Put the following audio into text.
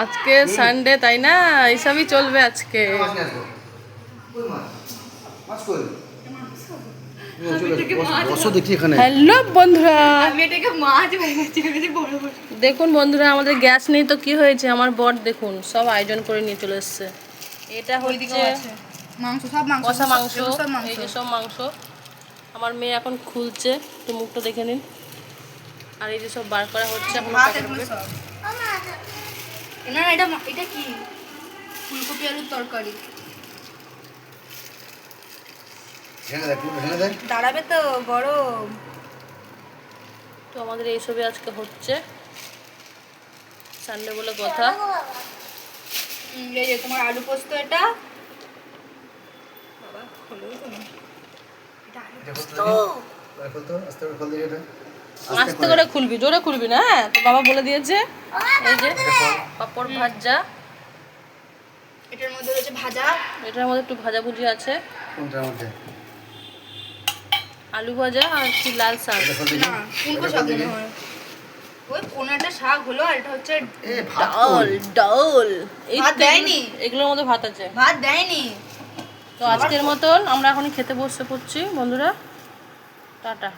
আজকে সানডে তাই না, এইসবই চলবে আজকে। হ্যালো বন্ধুরা, দেখুন বন্ধুরা আমাদের গ্যাস নেই তো কি হয়েছে, আমার বর দেখুন সব আয়োজন করে নিয়ে চলে এসছে। এটা হচ্ছে মাংস, সব মাংস, কষা মাংস, এই যে সব মাংস। আমার মেয়ে এখন খুলছে, একটু মুখটা দেখে নিন। আর এই যে সব বার করা হচ্ছে এখন। না এটা কি ফুলকপি আলুর তরকারি দাঁড়াবে তো গরম। তো আমাদের এইসবই আজকে হচ্ছে, সানডে বলে কথা। এই যে তোমার আলু পোস্ত, এটা বাবা খোলোই তো না, এটা আলু পোস্ত। আস্তে করে খুলবি, জোরে খুলবি না, হ্যাঁ তো বাবা বলে দিয়েছে। এই যে পাপড় ভাজা, এটার মধ্যে রয়েছে ভাজা, এটার মধ্যে একটু ভাজাভুজি আছে, আলু ভাজা আর কি লাল শাক। না কোনকো শাক মনে হয়, ওই কোনাটা শাক হলো, আর এটা হচ্ছে ডাল। ডাল ভাত দেয়নি, এগুলোর মধ্যে ভাত আছে, ভাত দেয়নি। তো আজকের মতন আমরা এখন খেতে বসে পড়ছি বন্ধুরা, টাটা।